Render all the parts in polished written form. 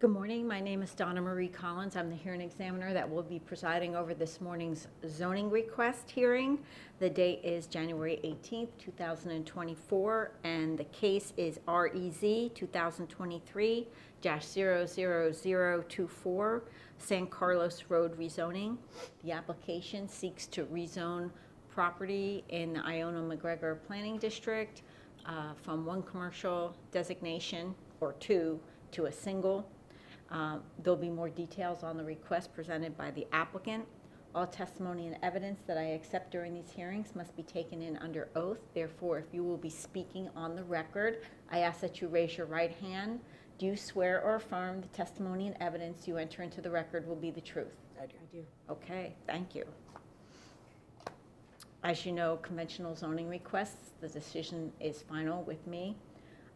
Good morning. My name is Donna Marie Collins. I'm the hearing examiner that will be presiding over this morning's zoning request hearing. The date is January 18th, 2024, and the case is REZ 2023-00024, San Carlos Road rezoning. The application seeks to rezone property in the Iona-McGregor Planning District from one commercial designation or two to a single. There'll be more details on the request presented by the applicant. All testimony and evidence that I accept during these hearings must be taken in under oath. Therefore, if you will be speaking on the record, I ask that you raise your right hand. Do you swear or affirm the testimony and evidence you enter into the record will be the truth? I do. Okay, thank you. As you know, conventional zoning requests, the decision is final with me.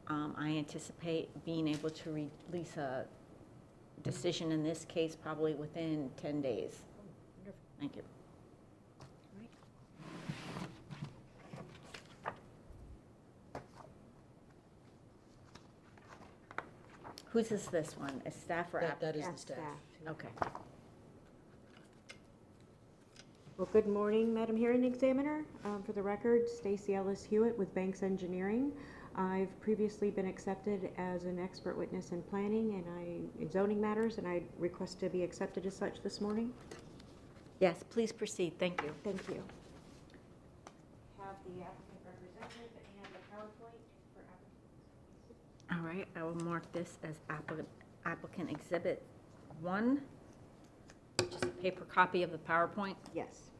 I anticipate being able to release a decision in this case probably within 10 days. Thank you. Whose is this one? Is staff or applicant? That is the staff. Okay. Well, good morning, Madam Hearing Examiner. For the record, Stacy Ellis Hewitt with Banks Engineering. I've previously been accepted as an expert witness in planning and in zoning matters, and I request to be accepted as such this morning. Yes, please proceed. Thank you. Thank you. Have the applicant represented and the PowerPoint for applicants. All right, I will mark this as applicant Exhibit 1, which is a paper copy of the PowerPoint. Yes.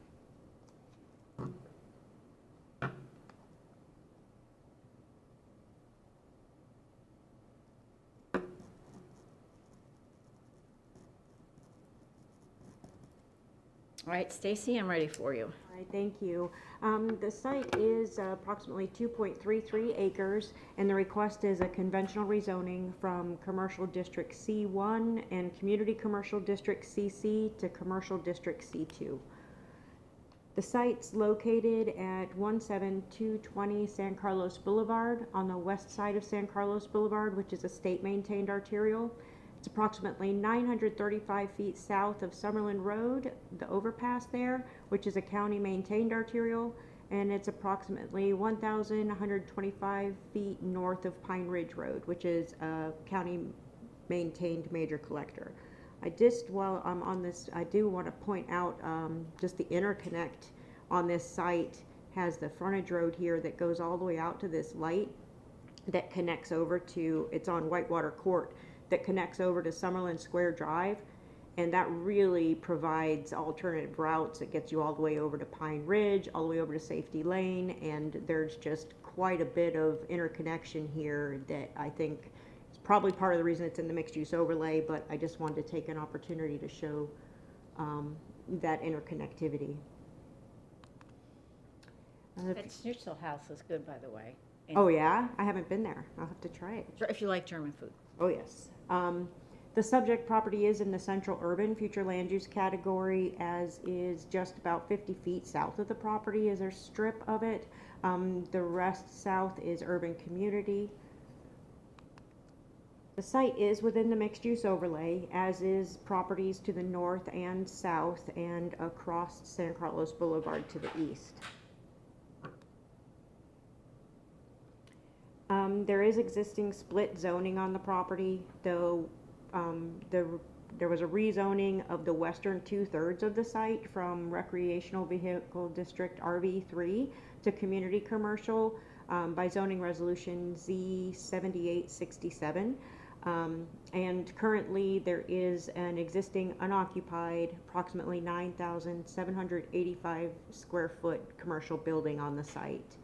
All right, Stacy, I'm ready for you. All right, thank you. The site is approximately 2.33 acres, and the request is a conventional rezoning from Commercial District C1 and Community Commercial District CC to Commercial District C2. The site's located at 17220 San Carlos Boulevard on the west side of San Carlos Boulevard, which is a state-maintained arterial. It's approximately 935 feet south of Summerlin Road, the overpass there, which is a county-maintained arterial, and it's approximately 1,125 feet north of Pine Ridge Road, which is a county-maintained major collector. While I'm on this, I do want to point out just the interconnect on this site has the frontage road here that goes all the way out to this light that connects over to, it's on Whitewater Court, that connects over to Summerlin Square Drive, and that really provides alternative routes. It gets you all the way over to Pine Ridge, all the way over to Safety Lane, and there's just quite a bit of interconnection here that I think is probably part of the reason it's in the mixed use overlay, but I just wanted to take an opportunity to show that interconnectivity. That schnitzel house is good, by the way. Oh yeah? I haven't been there. I'll have to try it. If you like German food. Oh yes. The subject property is in the central urban future land use category, as is just about 50 feet south of the property is a strip of it. The rest south is urban community. The site is within the mixed use overlay, as is properties to the north and south and across San Carlos Boulevard to the east. There is existing split zoning on the property, though there was a rezoning of the western 2/3 of the site from recreational vehicle district RV3 to community commercial by zoning resolution Z7867. And currently there is an existing unoccupied approximately 9,785 square foot commercial building on the site.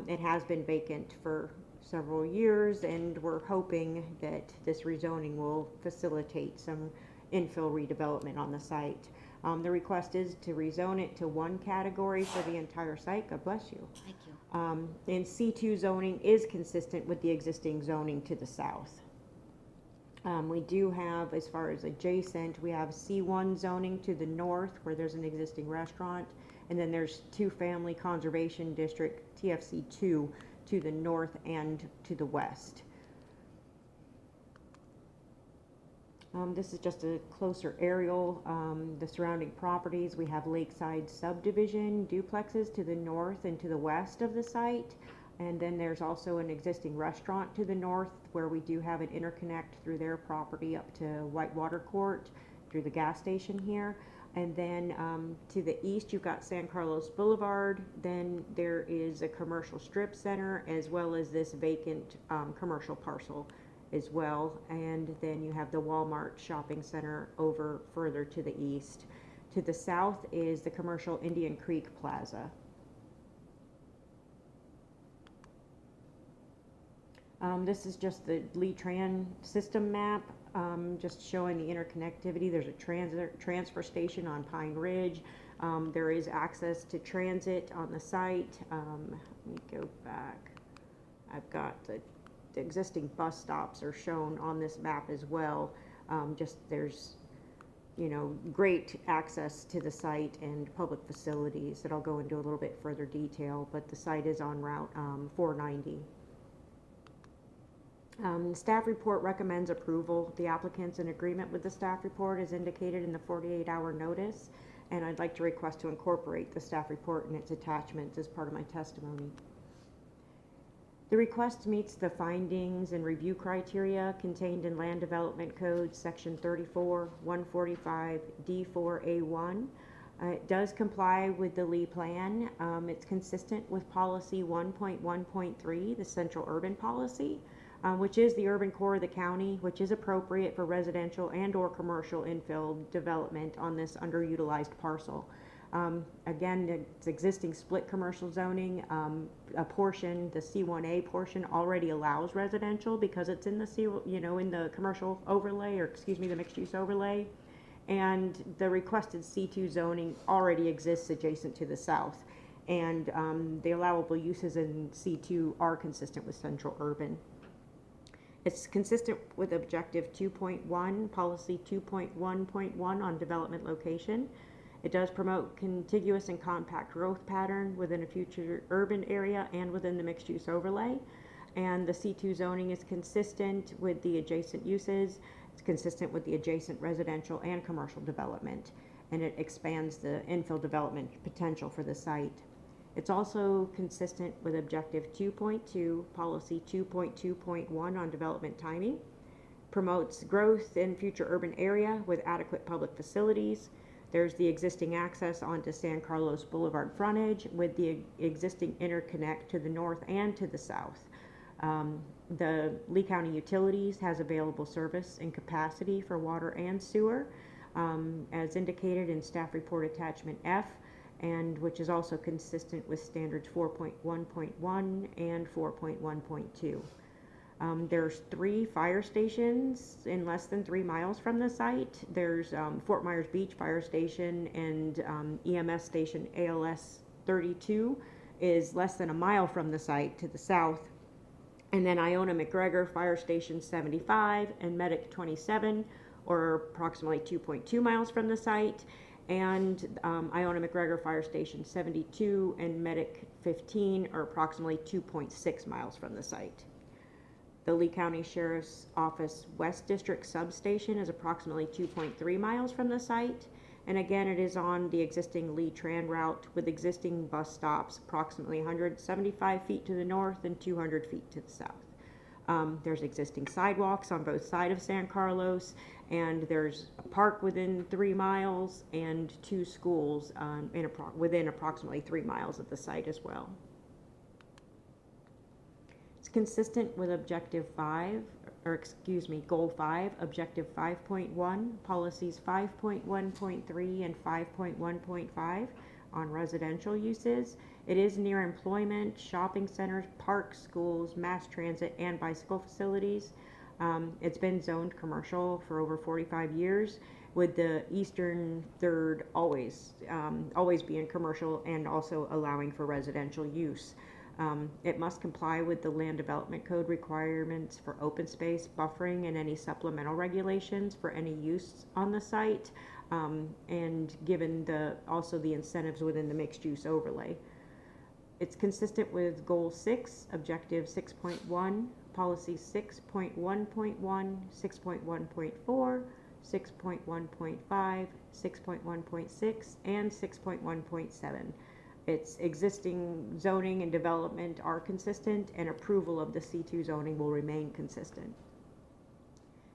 It has been vacant for several years, and we're hoping that this rezoning will facilitate some infill redevelopment on the site. The request is to rezone it to one category for the entire site. God bless you. Thank you. And C2 zoning is consistent with the existing zoning to the south. We do have, as far as adjacent, we have C1 zoning to the north where there's an existing restaurant, and then there's two-family conservation district, TFC2, to the north and to the west. This is just a closer aerial. The surrounding properties, we have Lakeside subdivision duplexes to the north and to the west of the site. And then there's also an existing restaurant to the north where we do have an interconnect through their property up to Whitewater Court through the gas station here. And then to the east, you've got San Carlos Boulevard. Then there is a commercial strip center as well as this vacant commercial parcel as well. And then you have the Walmart shopping center over further to the east. To the south is the commercial Indian Creek Plaza. This is just the Lee-Tran system map, just showing the interconnectivity. There's a transfer station on Pine Ridge. There is access to transit on the site. Let me go back. I've got the existing bus stops are shown on this map as well. Just there's, you know, great access to the site and public facilities that I'll go into a little bit further detail, but the site is on Route 490. The staff report recommends approval. The applicant's in agreement with the staff report as indicated in the 48-hour notice, and I'd like to request to incorporate the staff report and its attachments as part of my testimony. The request meets the findings and review criteria contained in Land Development Code Section 34-145 D4A1. It does comply with the Lee Plan. It's consistent with Policy 1.1.3, the Central Urban Policy, which is the urban core of the county, which is appropriate for residential and or commercial infill development on this underutilized parcel. Again, it's existing split commercial zoning. A portion, the C1A portion, already allows residential because it's in the in the commercial overlay, or excuse me, the mixed use overlay. And the requested C2 zoning already exists adjacent to the south. And the allowable uses in C2 are consistent with central urban. It's consistent with Objective 2.1, Policy 2.1.1 on development location. It does promote contiguous and compact growth pattern within a future urban area and within the mixed-use overlay. And the C2 zoning is consistent with the adjacent uses. It's consistent with the adjacent residential and commercial development. And it expands the infill development potential for the site. It's also consistent with Objective 2.2, Policy 2.2.1 on development timing, promotes growth in future urban area with adequate public facilities. There's the existing access onto San Carlos Boulevard frontage with the existing interconnect to the north and to the south. The Lee County Utilities has available service and capacity for water and sewer, as indicated in Staff Report Attachment F, and which is also consistent with standards 4.1.1 and 4.1.2. There's 3 fire stations in less than 3 miles from the site. There's Fort Myers Beach Fire Station and EMS Station ALS 32 is less than a mile from the site to the south. And then Iona McGregor Fire Station 75 and Medic 27 are approximately 2.2 miles from the site. And Iona McGregor Fire Station 72 and Medic 15 are approximately 2.6 miles from the site. The Lee County Sheriff's Office West District Substation is approximately 2.3 miles from the site. And again, it is on the existing Lee-Tran route with existing bus stops approximately 175 feet to the north and 200 feet to the south. There's existing sidewalks on both sides of San Carlos, and there's a park within 3 miles and 2 schools within approximately 3 miles of the site as well. It's consistent with Goal 5, Objective 5.1, Policies 5.1.3 and 5.1.5 on residential uses. It is near employment, shopping centers, parks, schools, mass transit, and bicycle facilities. It's been zoned commercial for over 45 years, with the eastern third always being commercial and also allowing for residential use. It must comply with the Land Development Code requirements for open space, buffering, and any supplemental regulations for any use on the site, and given also the incentives within the mixed-use overlay. It's consistent with Goal 6, Objective 6.1, Policy 6.1.1, 6.1.4, 6.1.5, 6.1.6, and 6.1.7. Its existing zoning and development are consistent, and approval of the C2 zoning will remain consistent.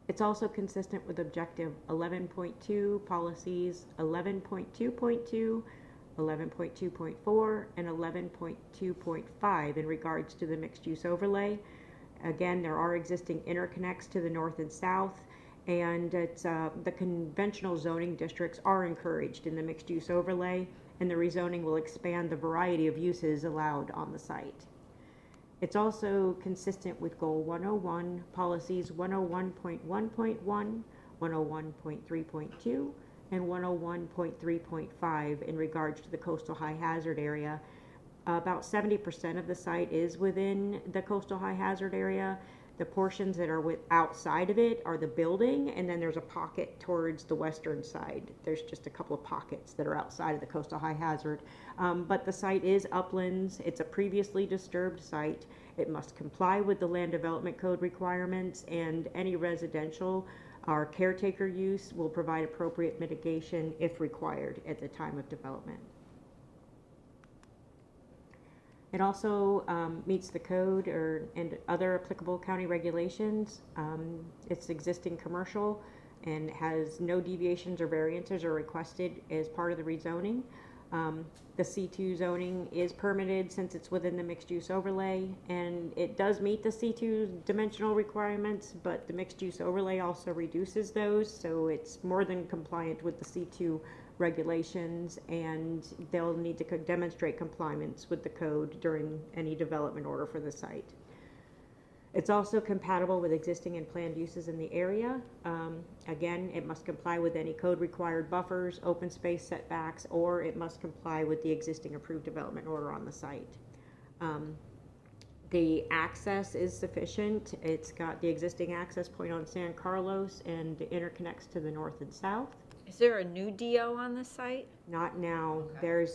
It's also consistent with objective 11.2, policies 11.2.2, 11.2.4, and 11.2.5 in regards to the mixed-use overlay. Again, there are existing interconnects to the north and south, and the conventional zoning districts are encouraged in the mixed-use overlay, and the rezoning will expand the variety of uses allowed on the site. It's also consistent with Goal 101, policies 101.1.1, 101.3.2, and 101.3.5 in regards to the coastal high hazard area. About 70% of the site is within the coastal high hazard area. The portions that are outside of it are the building, and then there's a pocket towards the western side. There's just a couple of pockets that are outside of the coastal high hazard. But the site is uplands. It's a previously disturbed site. It must comply with the land development code requirements, and any residential or caretaker use will provide appropriate mitigation if required at the time of development. It also meets the code and other applicable county regulations. It's existing commercial and has no deviations or variances are requested as part of the rezoning. The C2 zoning is permitted since it's within the mixed-use overlay, and it does meet the C2 dimensional requirements, but the mixed-use overlay also reduces those, so it's more than compliant with the C2 regulations, and they'll need to demonstrate compliance with the code during any development order for the site. It's also compatible with existing and planned uses in the area. Again, it must comply with any code required buffers, open space setbacks, or it must comply with the existing approved development order on the site. The access is sufficient. It's got the existing access point on San Carlos and interconnects to the north and south. Is there a new DO on the site? Not now. Okay.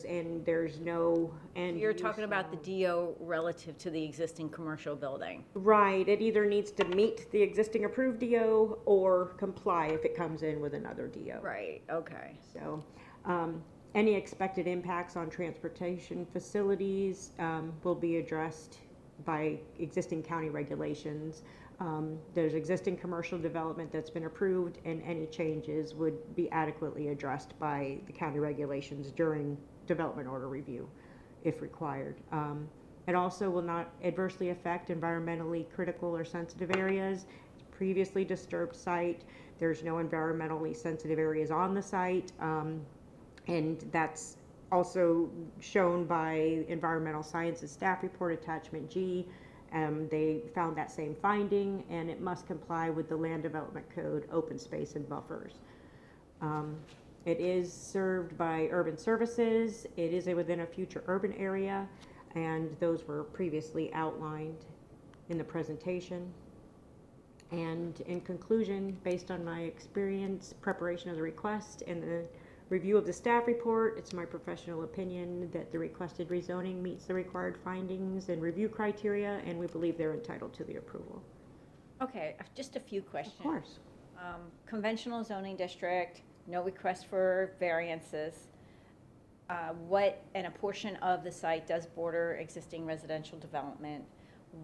There's no end. You're talking about the DO relative to the existing commercial building. Right. It either needs to meet the existing approved DO or comply if it comes in with another DO. Right, okay. So any expected impacts on transportation facilities will be addressed by existing county regulations. There's existing commercial development that's been approved, and any changes would be adequately addressed by the county regulations during development order review, if required. It also will not adversely affect environmentally critical or sensitive areas. It's a previously disturbed site. There's no environmentally sensitive areas on the site, and that's also shown by Environmental Sciences Staff Report Attachment G. They found that same finding, and it must comply with the Land Development Code, open space, and buffers. It is served by urban services. It is within a future urban area, and those were previously outlined in the presentation. And in conclusion, based on my experience, preparation of the request, and the review of the staff report, it's my professional opinion that the requested rezoning meets the required findings and review criteria, and we believe they're entitled to the approval. Okay, just a few questions. Of course. Conventional zoning district, no request for variances. And a portion of the site does border existing residential development.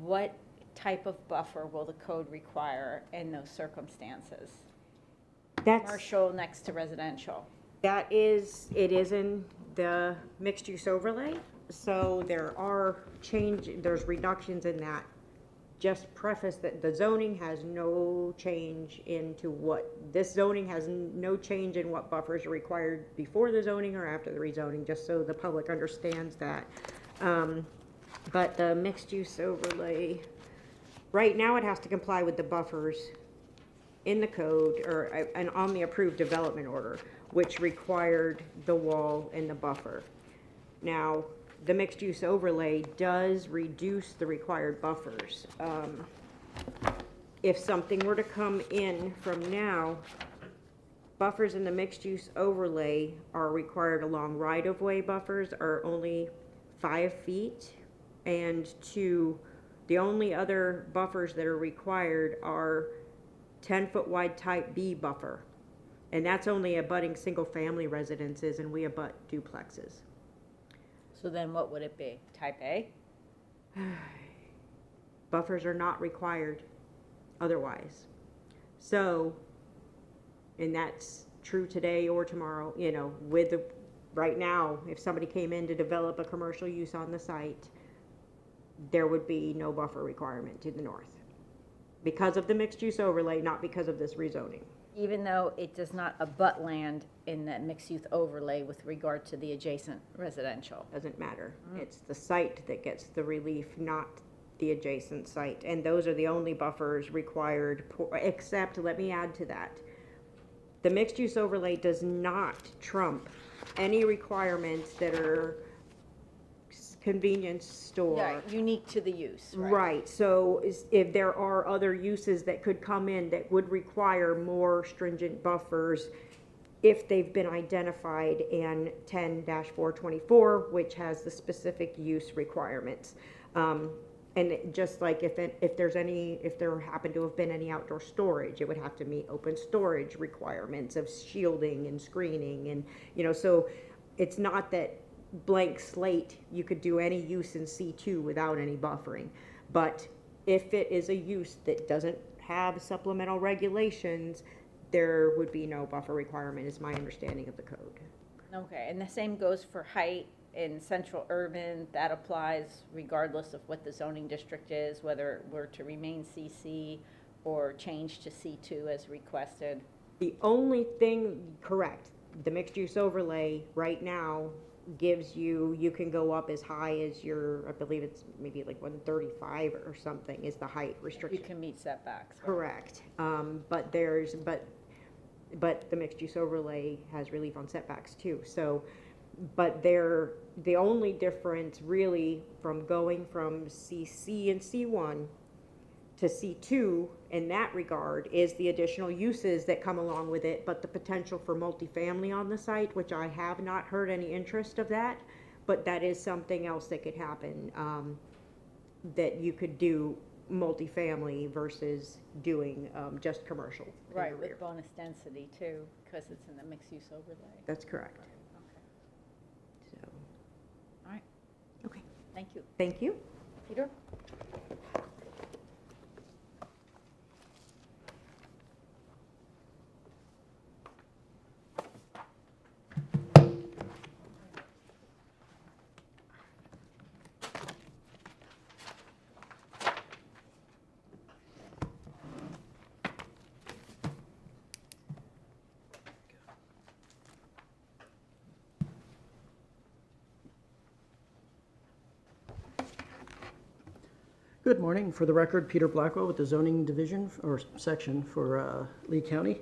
What type of buffer will the code require in those circumstances? Commercial next to residential. It is in the mixed use overlay, so there's reductions in that. Just preface that the zoning has no change this zoning has no change in what buffers are required before the zoning or after the rezoning, just so the public understands that. But the mixed use overlay, right now it has to comply with the buffers in the code and on the approved development order, which required the wall and the buffer. Now, the mixed-use overlay does reduce the required buffers. If something were to come in from now, buffers in the mixed-use overlay are required along right-of-way buffers are only 5 feet, and the only other buffers that are required are 10-foot wide type B buffer. And that's only abutting single-family residences, and we abut duplexes. So then what would it be? Type A? Buffers are not required otherwise. So, and that's true today or tomorrow, you know, right now, if somebody came in to develop a commercial use on the site, there would be no buffer requirement to the north. Because of the mixed use overlay, not because of this rezoning. Even though it does not abut land in that mixed-use overlay with regard to the adjacent residential. Doesn't matter. It's the site that gets the relief, not the adjacent site. And those are the only buffers required, except, let me add to that, the mixed use overlay does not trump any requirements that are convenience store. Yeah, unique to the use, right? Right, so if there are other uses that could come in that would require more stringent buffers, if they've been identified in 10-424, which has the specific use requirements. And just like if there happened to have been any outdoor storage, it would have to meet open storage requirements of shielding and screening, and, you know, so it's not that blank slate, you could do any use in C2 without any buffering. But if it is a use that doesn't have supplemental regulations, there would be no buffer requirement, is my understanding of the code. Okay, and the same goes for height in central urban. That applies regardless of what the zoning district is, whether it were to remain CC or change to C2 as requested. The only thing, correct, the mixed use overlay right now gives you can go up as high as I believe it's maybe like 135 or something is the height restriction. You can meet setbacks. Right? Correct. But the mixed use overlay has relief on setbacks too. So, but the only difference really from going from CC and C1 to C2 in that regard is the additional uses that come along with it, but the potential for multifamily on the site, which I have not heard any interest of that, but that is something else that could happen, that you could do multifamily versus doing just commercial. Right, with bonus density too, because it's in the mixed use overlay. That's correct. Okay. So, All right. okay. Thank you. Thank you. Peter? Good morning. For the record, Peter Blackwell with the zoning division or section for Lee County.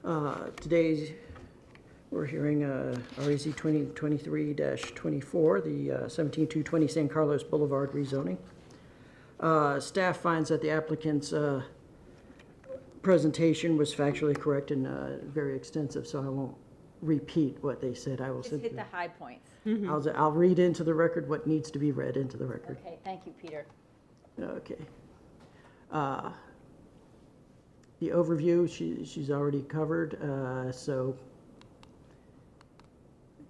Today we're hearing REZ2023-00024, the 17220 San Carlos Boulevard rezoning. Staff finds that the applicant's presentation was factually correct and very extensive, so I won't repeat what they said. I will Just simply hit the high points. I'll read into the record what needs to be read into the record. Okay, thank you, Peter. Okay. The overview, she's already covered, so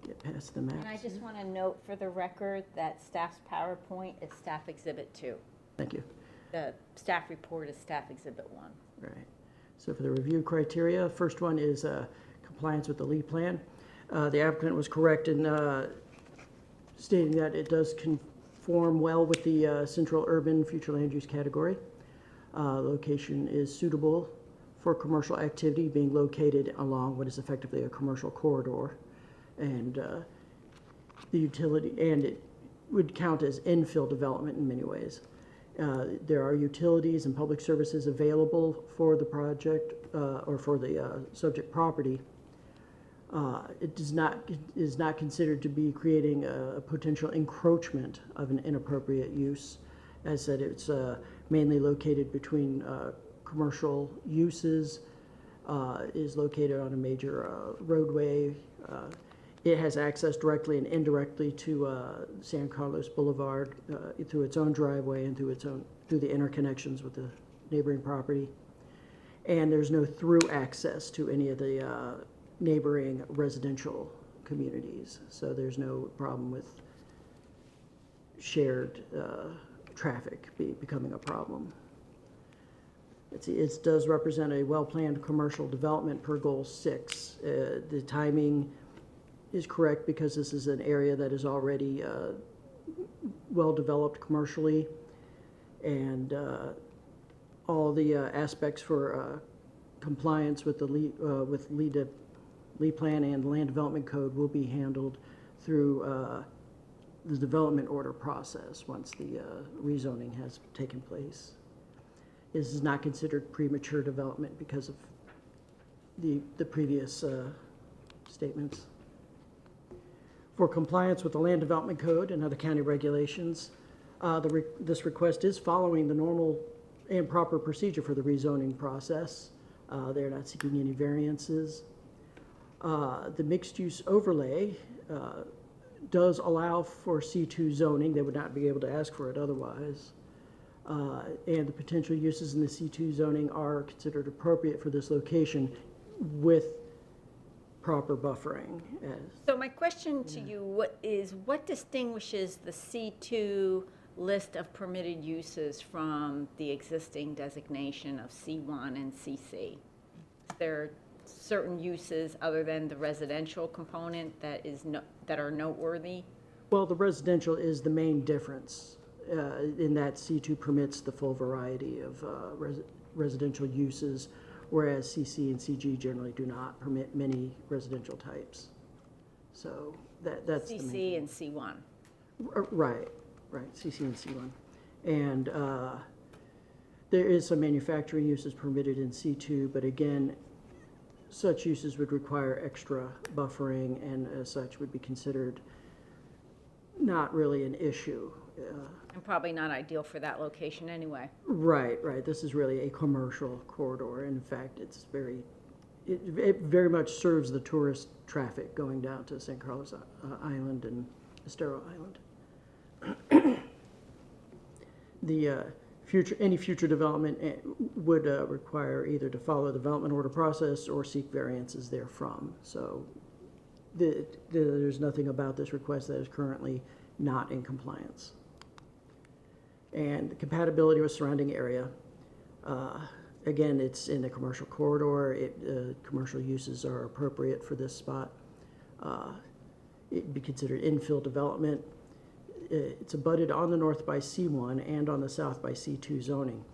get past the maps. And I just want to note for the record that staff's PowerPoint is staff exhibit 2. Thank you. The staff report is staff exhibit 1. Right. So for the review criteria, first one is compliance with the Lee plan. The applicant was correct in stating that it does conform well with the central urban future land use category. Location is suitable for commercial activity, being located along what is effectively a commercial corridor, and the utility, and it would count as infill development in many ways. There are utilities and public services available for the project or for the subject property. It is not considered to be creating a potential encroachment of an inappropriate use. As said, it's mainly located between commercial uses, is located on a major roadway. It has access directly and indirectly to San Carlos Boulevard through its own driveway and through the interconnections with the neighboring property. and there's no through access to any of the neighboring residential communities. So there's no problem with shared traffic becoming a problem. It does represent a well-planned commercial development per Goal 6. The timing is correct because this is an area that is already well-developed commercially, and all the aspects for compliance with the LEED plan and land development code will be handled through the development order process once the rezoning has taken place. This is not considered premature development because of the previous statements. For compliance with the land development code and other county regulations, this request is following the normal and proper procedure for the rezoning process. They're not seeking any variances. The mixed-use overlay does allow for C2 zoning. They would not be able to ask for it otherwise. And the potential uses in the C2 zoning are considered appropriate for this location with proper buffering. So my question to you what distinguishes the C2 list of permitted uses from the existing designation of C1 and CC? Is there certain uses other than the residential component that are noteworthy? Well, the residential is the main difference in that C2 permits the full variety of residential uses, whereas CC and CG generally do not permit many residential types. So that's the main. CC and C1. Right, CC and C1. And there is some manufacturing uses permitted in C2, but again, such uses would require extra buffering and as such would be considered not really an issue. And probably not ideal for that location anyway. Right. This is really a commercial corridor. In fact, it very much serves the tourist traffic going down to St. Carlos Island and Estero Island. Any future development would require either to follow the development order process or seek variances therefrom. So there's nothing about this request that is currently not in compliance. And the compatibility with surrounding area. Again, it's in the commercial corridor. Commercial uses are appropriate for this spot. It'd be considered infill development. It's abutted on the north by C1 and on the south by C2 zoning.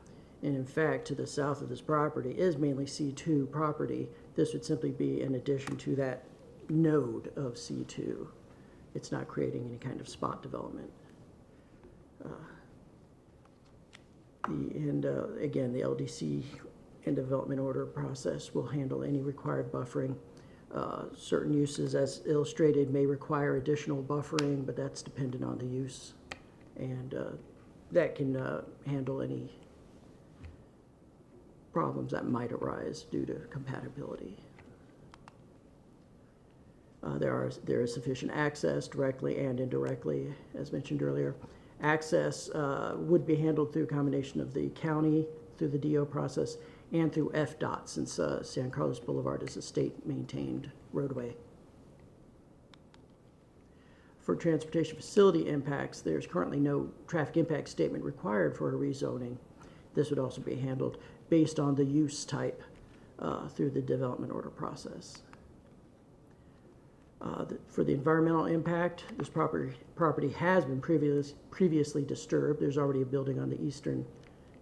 And in fact, to the south of this property is mainly C2 property. This would simply be in addition to that node of C2. It's not creating any kind of spot development. Again, the LDC and development order process will handle any required buffering. Certain uses, as illustrated, may require additional buffering, but that's dependent on the use. And that can handle any problems that might arise due to compatibility. There is sufficient access directly and indirectly, as mentioned earlier. Access would be handled through a combination of the county, through the DO process, and through FDOT, since San Carlos Boulevard is a state-maintained roadway. For transportation facility impacts, there's currently no traffic impact statement required for a rezoning. This would also be handled based on the use type through the development order process. For the environmental impact, this property has been previously disturbed. There's already a building on the eastern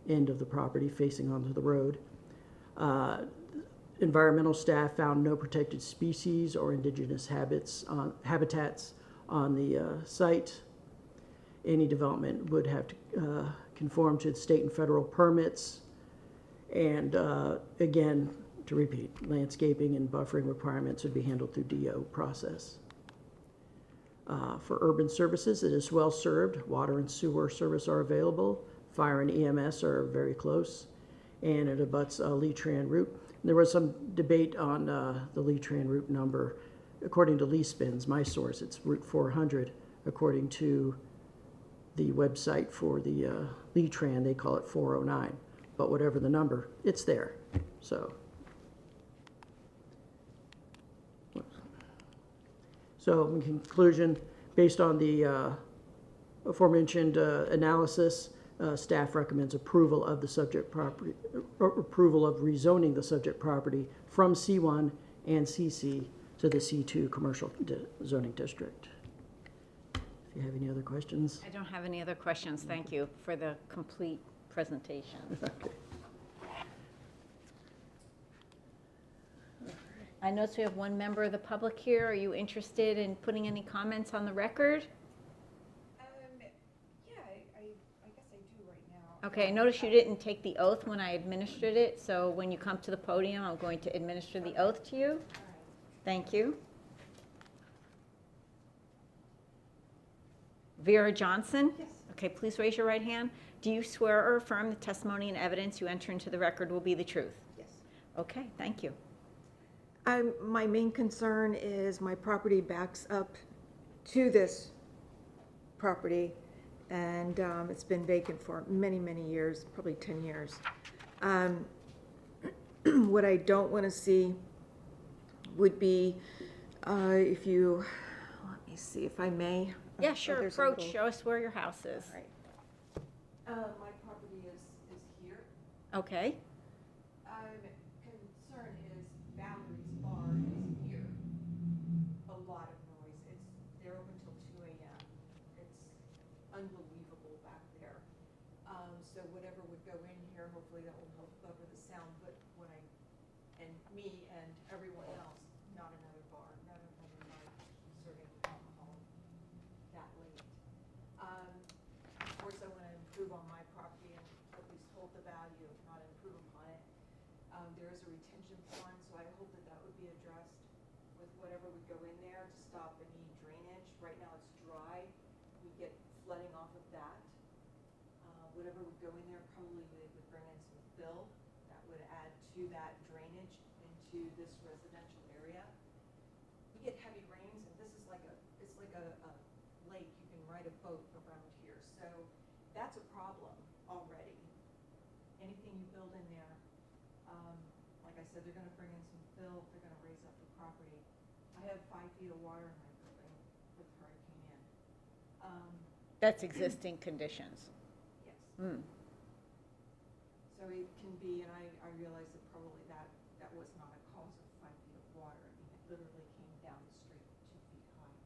end of the property facing onto the road. Environmental staff found no protected species or indigenous habitats on the site. Any development would have to conform to the state and federal permits. And again, to repeat, landscaping and buffering requirements would be handled through DO process. For urban services, it is well served. Water and sewer service are available. Fire and EMS are very close. And it abuts Lee-Tran route. There was some debate on the Lee-Tran route number. According to Lee-Spins, my source, it's Route 400. According to the website for the Lee-Tran, they call it 409. But whatever the number, it's there. So in conclusion, based on the aforementioned analysis, staff recommends approval of the subject property, approval of rezoning the subject property from C1 and CC to the C2 commercial zoning district. If you have any other questions. I don't have any other questions. Thank you for the complete presentation. Okay. I notice we have one member of the public here. Are you interested in putting any comments on the record? Yeah, I guess I do right now. Okay, I noticed you didn't take the oath when I administered it, so when you come to the podium, I'm going to administer the oath to you. All right. Thank you. Vera Johnson? Yes. Okay, please raise your right hand. Do you swear or affirm the testimony and evidence you enter into the record will be the truth? Yes. Okay, thank you. My main concern is my property backs up to this property, and it's been vacant for many, many years, probably 10 years. What I don't want to see would be if you, let me see if I may. Yeah, Oh, sure, there's a approach, little- show us where your house is. All right. My property is here. Okay, Concern is Valerie's bar is here. A lot of noise. They're open till 2 a.m. It's unbelievable back there. So whatever would go in here, hopefully that will help cover the sound, but and me and everyone else, not another bar, not another night serving alcohol that late. Of course, I want to improve on my property and at least hold the value, if not improve upon it. There is a retention pond, so I hope that would be addressed with whatever would go in there to stop any drainage. Right now it's dry. We get flooding off of that. Whatever would go in there, probably they would bring in some fill that would add to that drainage into this residential area. We get heavy rains, and this is like it's like a lake. You can ride a boat around here, so that's a problem already. Anything you build in there, like I said, they're going to bring in some fill. They're going to raise up the property. I have 5 feet of water in my building with hurricane in. that's existing conditions. Yes. Hmm. So it can be, and I realize that probably that was not a cause of 5 feet of water. I mean, it literally came down the street 2 feet high.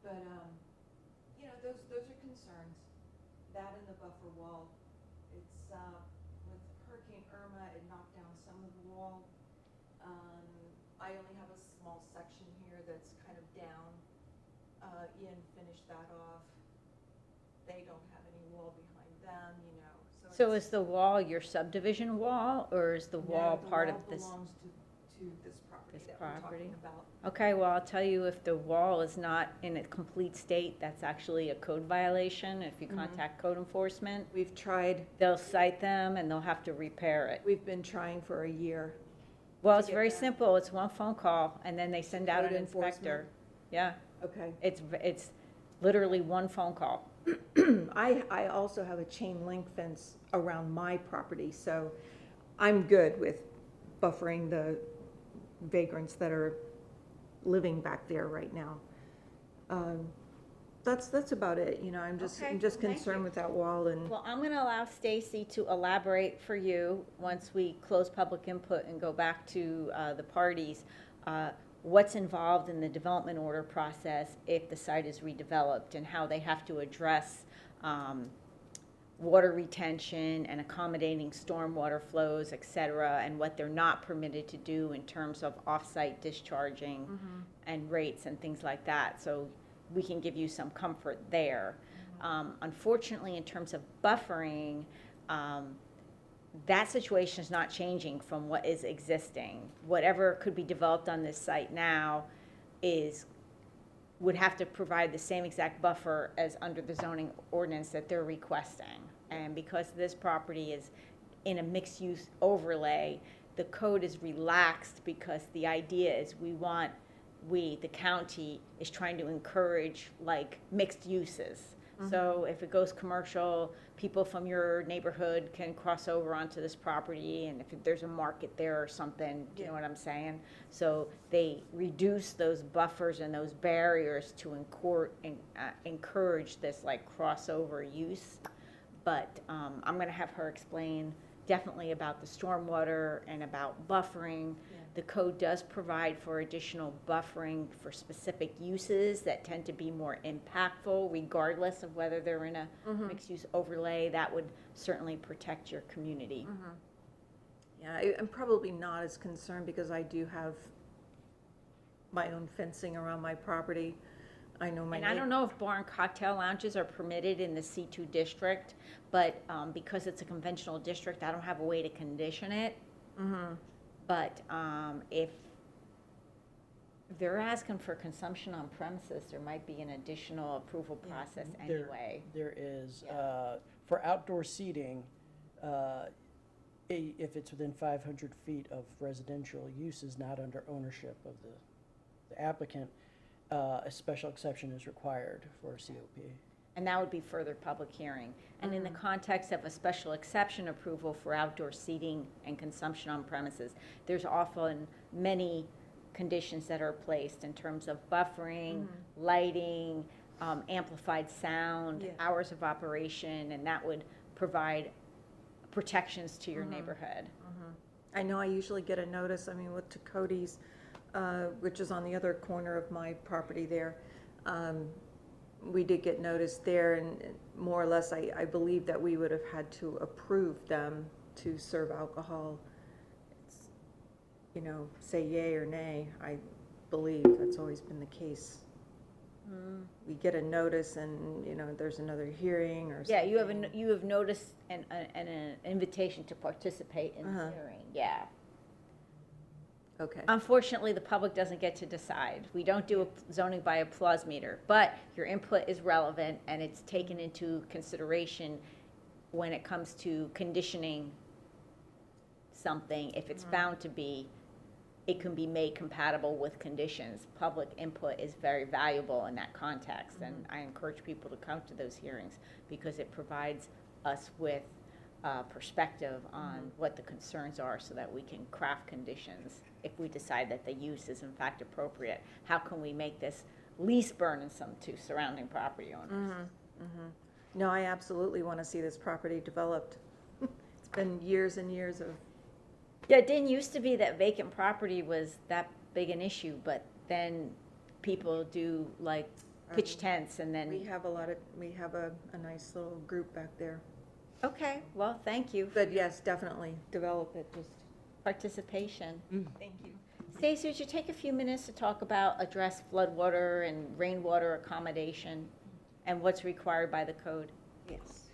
But, you know, those are concerns. That and the buffer wall, it's, with Hurricane Irma, it knocked down some of the wall. I only have a small section here that's kind of down. Ian finished that off. They don't have any wall behind them, you know. So it's- is the wall your subdivision wall, or is the wall No, part of wall this? belongs to this property This that we're property? talking about. Okay, well, I'll tell you, if the wall is not in a complete state, that's actually a code violation. If you contact code enforcement, We've tried, they'll cite them and they'll have to repair it. we've been trying for a year. Well, it's get very that. simple. It's one phone call and then they send out an Code inspector. enforcement? Yeah, Okay. it's literally one phone call. I also have a chain link fence around my property, so I'm good with buffering the vagrants that are living back there right now. That's about it, you know, I'm just Okay, just thank concerned you. with that wall and. Well, I'm gonna allow Stacy to elaborate for you once we close public input and go back to the parties. What's involved in the development order process if the site is redeveloped and how they have to address water retention and accommodating stormwater flows, et cetera, and what they're not permitted to do in terms of off-site discharging and rates and things like that. So we can give you some comfort there. Unfortunately, in terms of buffering, that situation is not changing from what is existing. Whatever could be developed on this site now would have to provide the same exact buffer as under the zoning ordinance that they're requesting. And because this property is in a mixed-use overlay, the code is relaxed because the idea is the county is trying to encourage like mixed uses. So if it goes commercial, people from your neighborhood can cross over onto this property, and if there's a market there or something, do you know what I'm saying? So they reduce those buffers and those barriers to encourage this like crossover use. But I'm gonna have her explain definitely about the stormwater and about buffering. The code does provide for additional buffering for specific uses that tend to be more impactful regardless of whether they're in a mixed-use overlay. That would certainly protect your community. Yeah, I'm probably not as concerned because I do have my own fencing around my property. I know my And I don't know if bar and cocktail lounges are permitted in the C2 district, but because it's a conventional district, I don't have a way to condition it. But if they're asking for consumption on premises, there might be an additional approval process anyway. There is, for outdoor seating, if it's within 500 feet of residential uses not under ownership of the applicant, a special exception is required for a COP. And that would be further public hearing. And in the context of a special exception approval for outdoor seating and consumption on premises, there's often many conditions that are placed in terms of buffering, lighting, amplified sound, hours of operation, and that would provide protections to your neighborhood. I know I usually get a notice, I mean, with Cody's, which is on the other corner of my property there, we did get notice there, and more or less, I believe that we would have had to approve them to serve alcohol. It's, you know, say yay or nay. I believe that's always been the case. We get a notice, and you know, there's another hearing or something. Yeah, you have noticed an invitation to participate in the hearing. Yeah. Okay. Unfortunately, the public doesn't get to decide. We don't do a zoning by applause meter, but your input is relevant and it's taken into consideration when it comes to conditioning something. If it's found to be, it can be made compatible with conditions. Public input is very valuable in that context, and I encourage people to come to those hearings because it provides us with perspective on what the concerns are so that we can craft conditions if we decide that the use is in fact appropriate. How can we make this least burdensome to surrounding property owners? No, I absolutely want to see this property developed. It's been years and years of. Yeah, it didn't used to be that vacant property was that big an issue, but then people do like pitch tents and then. We have a nice little group back there. Okay, well, thank you for But yes, definitely develop it, just. participation. Thank you. Stacey, would you take a few minutes to talk about address floodwater and rainwater accommodation and what's required by the code? Yes.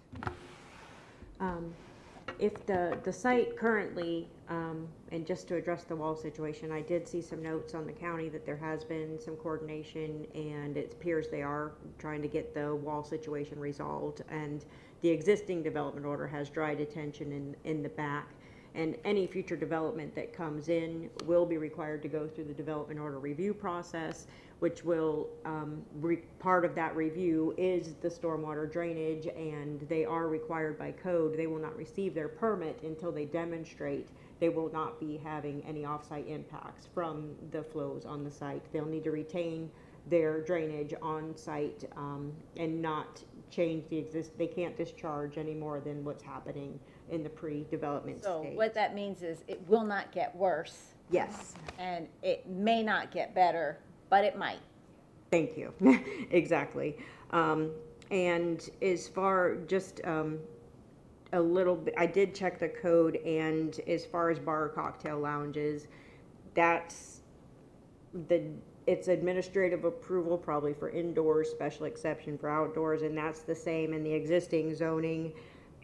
If the site currently, and just to address the wall situation, I did see some notes on the county that there has been some coordination, and it appears they are trying to get the wall situation resolved, and the existing development order has dry detention in the back, and any future development that comes in will be required to go through the development order review process, which will, part of that review is the stormwater drainage, and they are required by code. They will not receive their permit until they demonstrate they will not be having any off-site impacts from the flows on the site. They'll need to retain their drainage on site, and not change they can't discharge any more than what's happening in the pre-development So stage. what that means is it will not get worse Yes. and it may not get better, but it might. Thank you. Exactly. And as far just a little bit, I did check the code, and as far as bar or cocktail lounges, it's administrative approval probably for indoors, special exception for outdoors, and that's the same in the existing zoning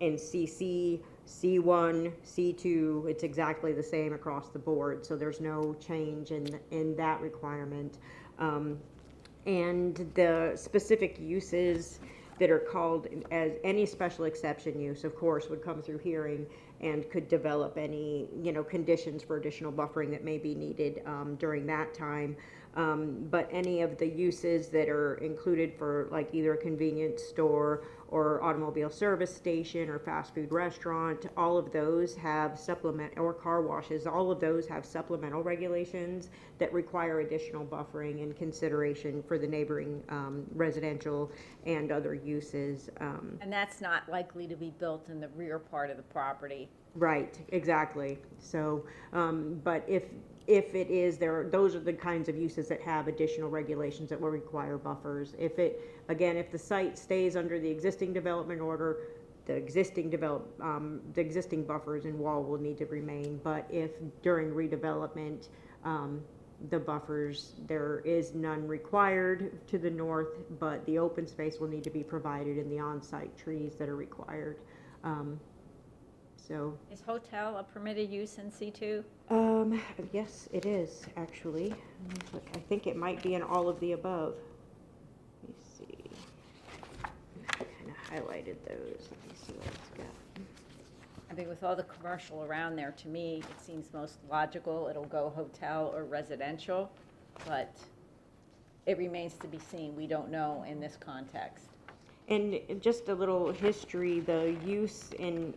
in CC, C1, C2. It's exactly the same across the board, so there's no change in that requirement. And the specific uses that are called as any special exception use, of course, would come through hearing, and could develop any, conditions for additional buffering that may be needed during that time. But any of the uses that are included for like either a convenience store or automobile service station or fast food restaurant, all of those have or car washes, all of those have supplemental regulations that require additional buffering and consideration for the neighboring residential and other uses. And that's not likely to be built in the rear part of the property. Right, exactly. So, but if it is, those are the kinds of uses that have additional regulations that will require buffers. If the site stays under the existing development order, the existing buffers and wall will need to remain. But if during redevelopment, the buffers, there is none required to the north, but the open space will need to be provided in the on-site trees that are required. So. Is hotel a permitted use in C2? Yes, it is, actually. I think it might be in all of the above. Let me see. I kind of highlighted those. Let me see what it's got. I mean, with all the commercial around there, to me, it seems most logical. It'll go hotel or residential, but it remains to be seen. We don't know in this context. And just a little history, the use and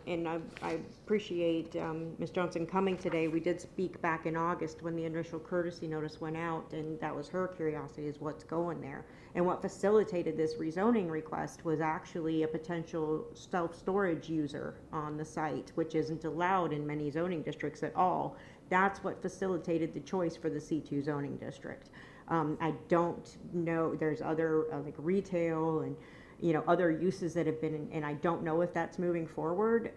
I appreciate Ms. Johnson coming today. We did speak back in August when the initial courtesy notice went out, and that was her curiosity, is what's going there. And what facilitated this rezoning request was actually a potential self-storage user on the site, which isn't allowed in many zoning districts at all. That's what facilitated the choice for the C2 zoning district. I don't know, there's other like retail and other uses that have been, and I don't know if that's moving forward.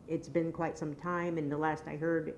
It's been quite some time, and the last I heard,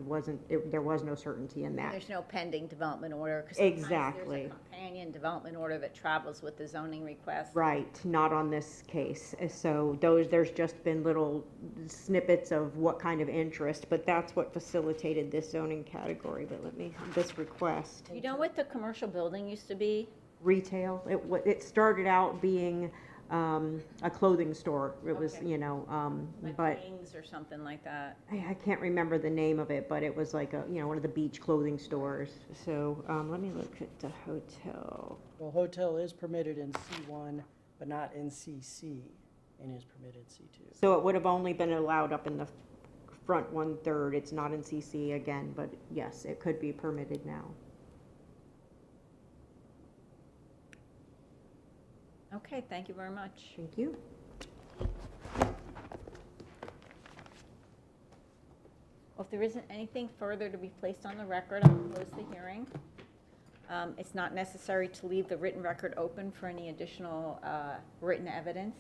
there was no certainty in that. There's no pending development order. 'Cause Exactly. there's a companion development order that travels with the zoning request. Right, not on this case. So there's just been little snippets of what kind of interest, but that's what facilitated this zoning category. But this request. You know what the commercial building used to be? Retail. It started out being a clothing store. It was, Okay. but Like Wings or something like that. I can't remember the name of it, but it was like one of the beach clothing stores. So let me look at the hotel. Well, hotel is permitted in C1, but not in CC, and is permitted C2. So it would have only been allowed up in the front 1/3. It's not in CC again, but yes, it could be permitted now. Okay, thank you very much. Thank you. Well, if there isn't anything further to be placed on the record, I'll close the hearing. It's not necessary to leave the written record open for any additional written evidence.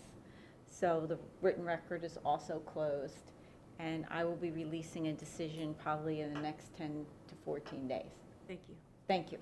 So the written record is also closed, and I will be releasing a decision probably in the next 10 to 14 days. Thank you. Thank you.